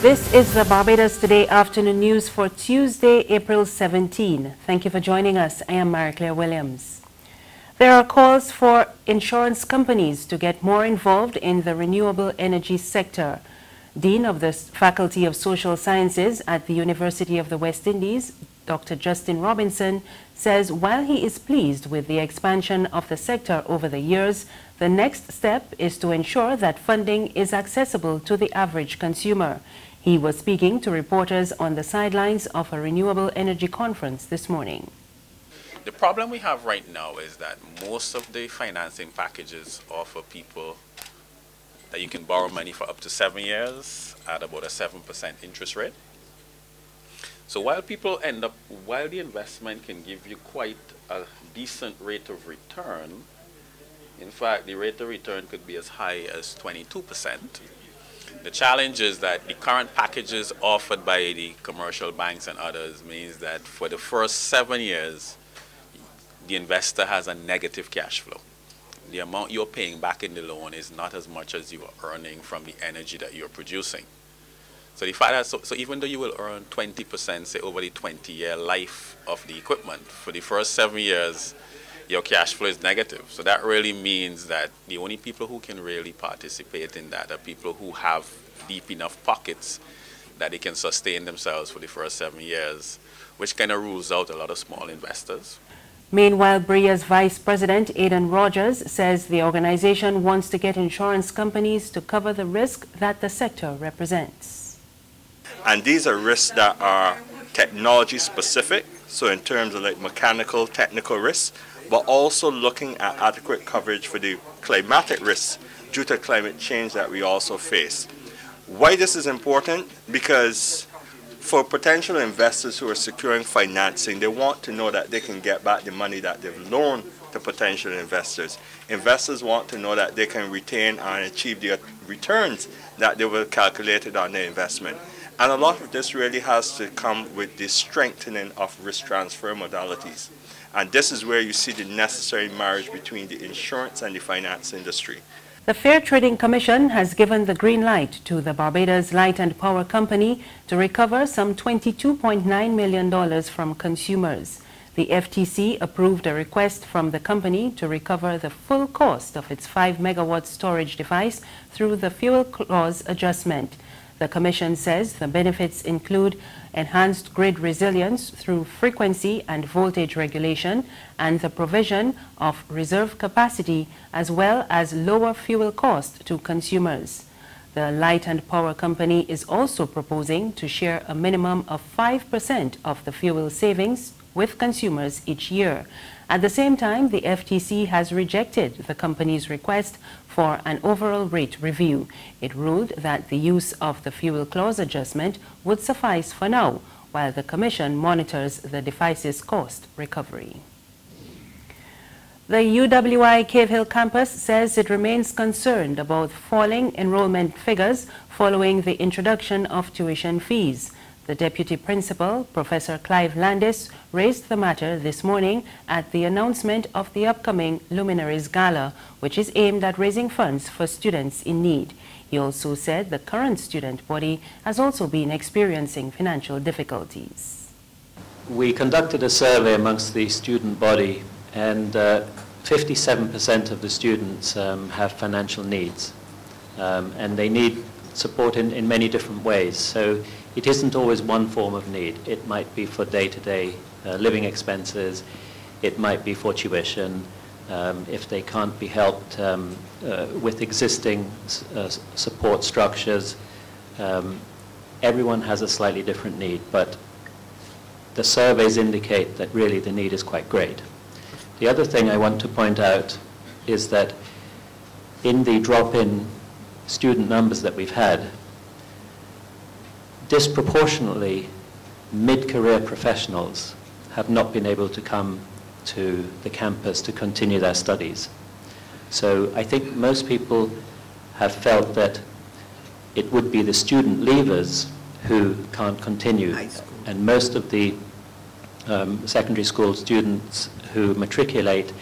This is the Barbados Today afternoon news for Tuesday, April 17. Thank you for joining us. I am Mary-Claire Williams. There are calls for insurance companies to get more involved in the renewable energy sector. Dean of the Faculty of Social Sciences at the University of the West Indies, Dr. Justin Robinson, says while he is pleased with the expansion of the sector over the years, the next step is to ensure that funding is accessible to the average consumer. He was speaking to reporters on the sidelines of a renewable energy conference this morning. The problem we have right now is that most of the financing packages offer people that you can borrow money for up to 7 years at about a 7% interest rate. So while the investment can give you quite a decent rate of return, in fact, the rate of return could be as high as 22%. The challenge is that the current packages offered by the commercial banks and others means that for the first 7 years, the investor has a negative cash flow. The amount you're paying back in the loan is not as much as you are earning from the energy that you're producing. So the fact that, so even though you will earn 20%, say over the 20-year life of the equipment, for the first 7 years, your cash flow is negative. So that really means that the only people who can really participate in that are people who have deep enough pockets that they can sustain themselves for the first 7 years, which kind of rules out a lot of small investors. Meanwhile, BRIA's Vice President Aidan Rogers says the organization wants to get insurance companies to cover the risk that the sector represents. And these are risks that are technology specific, so in terms of like mechanical, technical risks, but also looking at adequate coverage for the climatic risks due to climate change that we also face. Why this is important? Because for potential investors who are securing financing, they want to know that they can get back the money that they've loaned to potential investors. Investors want to know that they can retain and achieve the returns that they will calculate on their investment. And a lot of this really has to come with the strengthening of risk transfer modalities. And this is where you see the necessary marriage between the insurance and the finance industry. The Fair Trading Commission has given the green light to the Barbados Light and Power Company to recover some $22.9 million from consumers. The FTC approved a request from the company to recover the full cost of its 5-megawatt storage device through the fuel clause adjustment. The Commission says the benefits include enhanced grid resilience through frequency and voltage regulation and the provision of reserve capacity as well as lower fuel cost to consumers. The Light and Power Company is also proposing to share a minimum of 5% of the fuel savings with consumers each year. At the same time, the FTC has rejected the company's request for an overall rate review. It ruled that the use of the fuel clause adjustment would suffice for now, while the Commission monitors the device's cost recovery. The UWI Cave Hill campus says it remains concerned about falling enrollment figures following the introduction of tuition fees. The Deputy Principal, Professor Clive Landis, raised the matter this morning at the announcement of the upcoming Luminaries Gala, which is aimed at raising funds for students in need. He also said the current student body has also been experiencing financial difficulties. We conducted a survey amongst the student body, and 57% of the students have financial needs, and they need support in many different ways. So it isn't always one form of need. It might be for day-to-day living expenses. It might be for tuition. If they can't be helped with existing support structures, everyone has a slightly different need, but the surveys indicate that really the need is quite great. The other thing I want to point out is that in the drop in student numbers that we've had, disproportionately mid-career professionals have not been able to come to the campus to continue their studies. So I think most people have felt that it would be the student leavers who can't continue, and most of the secondary school students who matriculate,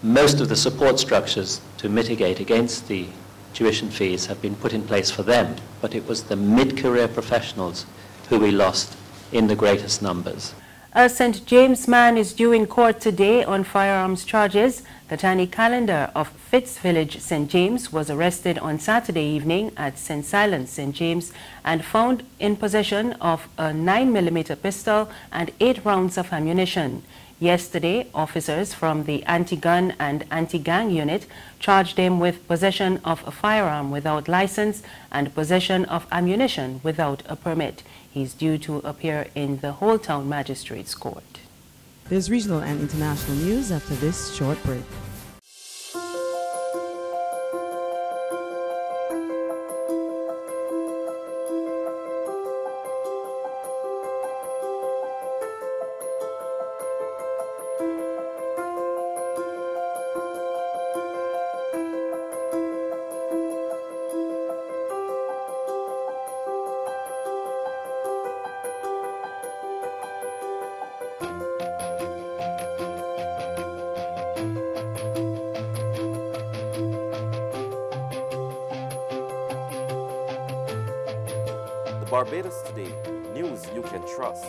most of the support structures to mitigate against the tuition fees have been put in place for them, but it was the mid-career professionals who we lost in the greatest numbers. A St. James man is due in court today on firearms charges. Katani Calendar of Fitz Village, St. James, was arrested on Saturday evening at St. Silas, St. James, and found in possession of a 9mm pistol and 8 rounds of ammunition. Yesterday, officers from the anti-gun and anti-gang unit charged him with possession of a firearm without license and possession of ammunition without a permit. He's due to appear in the Whole Town Magistrates Court. There's regional and international news after this short break. Barbados Today, news you can trust.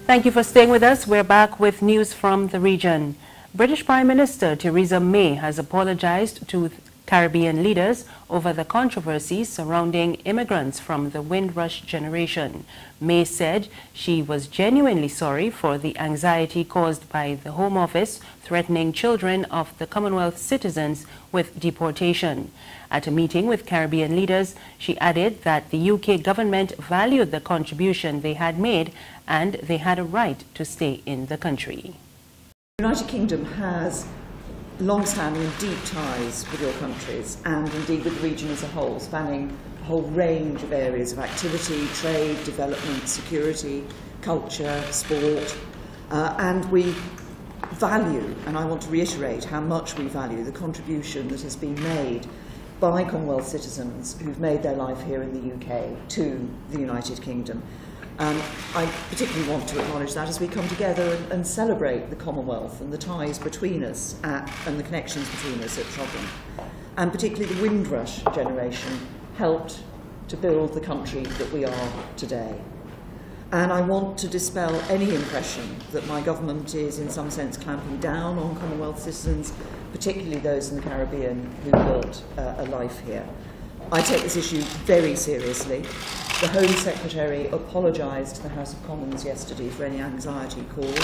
Thank you for staying with us. We're back with news from the region. British Prime Minister Theresa May has apologized to Caribbean leaders over the controversies surrounding immigrants from the Windrush generation. May said she was genuinely sorry for the anxiety caused by the Home Office threatening children of the Commonwealth citizens with deportation. At a meeting with Caribbean leaders, she added that the UK government valued the contribution they had made and they had a right to stay in the country. The United Kingdom has long-standing and deep ties with your countries and indeed with the region as a whole, spanning a whole range of areas of activity, trade, development, security, culture, sport, and we value, and I want to reiterate how much we value the contribution that has been made by Commonwealth citizens who've made their life here in the UK to the United Kingdom. I particularly want to acknowledge that as we come together and celebrate the Commonwealth and the ties between us and the connections between us at Trobham. And particularly the Windrush generation helped to build the country that we are today. And I want to dispel any impression that my government is in some sense clamping down on Commonwealth citizens, particularly those in the Caribbean who built a life here. I take this issue very seriously. The Home Secretary apologised to the House of Commons yesterday for any anxiety caused,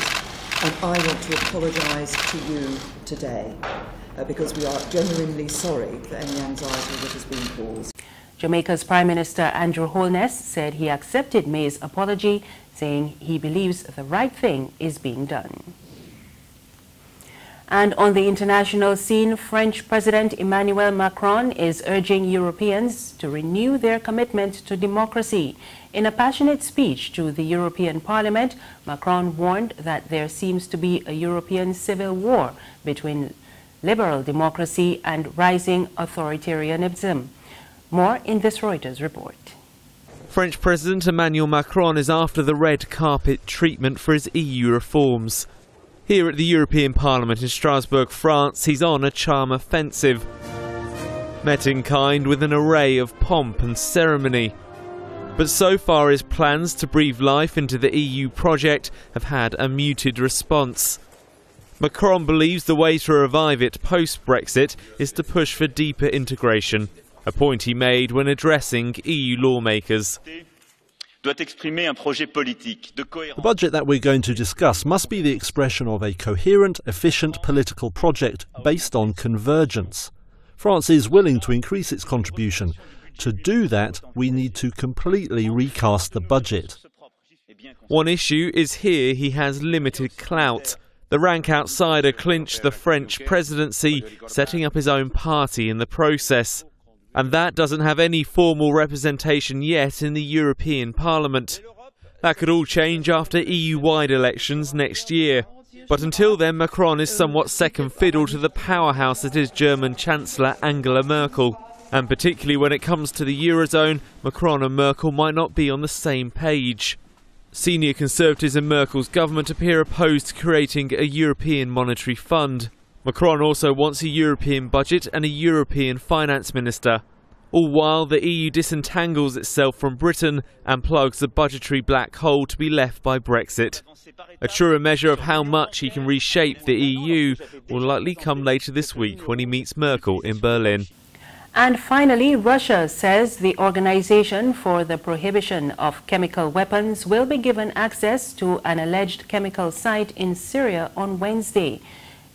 and I want to apologise to you today because we are genuinely sorry for any anxiety that has been caused. Jamaica's Prime Minister Andrew Holness said he accepted May's apology, saying he believes the right thing is being done. And on the international scene, French President Emmanuel Macron is urging Europeans to renew their commitment to democracy. In a passionate speech to the European Parliament, Macron warned that there seems to be a European civil war between liberal democracy and rising authoritarianism. More in this Reuters report. French President Emmanuel Macron is after the red carpet treatment for his EU reforms. Here at the European Parliament in Strasbourg, France, he's on a charm offensive. Met in kind with an array of pomp and ceremony. But so far his plans to breathe life into the EU project have had a muted response. Macron believes the way to revive it post-Brexit is to push for deeper integration, a point he made when addressing EU lawmakers. The budget that we're going to discuss must be the expression of a coherent, efficient political project based on convergence. France is willing to increase its contribution. To do that, we need to completely recast the budget. One issue is here he has limited clout. The rank outsider clinched the French presidency, setting up his own party in the process. And that doesn't have any formal representation yet in the European Parliament. That could all change after EU-wide elections next year. But until then, Macron is somewhat second fiddle to the powerhouse that is German Chancellor Angela Merkel. And particularly when it comes to the Eurozone, Macron and Merkel might not be on the same page. Senior Conservatives in Merkel's government appear opposed to creating a European monetary fund. Macron also wants a European budget and a European finance minister, all while the EU disentangles itself from Britain and plugs the budgetary black hole to be left by Brexit. A truer measure of how much he can reshape the EU will likely come later this week when he meets Merkel in Berlin. And finally, Russia says the Organization for the Prohibition of Chemical Weapons will be given access to an alleged chemical site in Syria on Wednesday.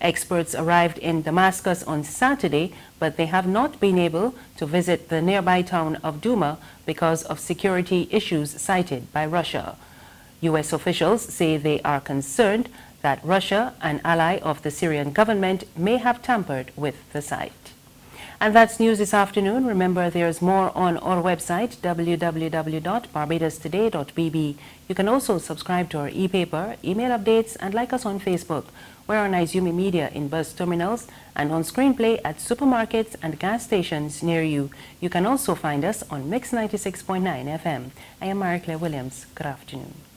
Experts arrived in Damascus on Saturday, but they have not been able to visit the nearby town of Douma because of security issues cited by Russia. U.S. officials say they are concerned that Russia, an ally of the Syrian government, may have tampered with the site. And that's news this afternoon. Remember, there's more on our website, www.barbadostoday.bb. You can also subscribe to our e-paper, email updates, and like us on Facebook. We're on Izumi Media in bus terminals and on Screenplay at supermarkets and gas stations near you. You can also find us on Mix 96.9 FM. I am Marie Claire Williams. Good afternoon.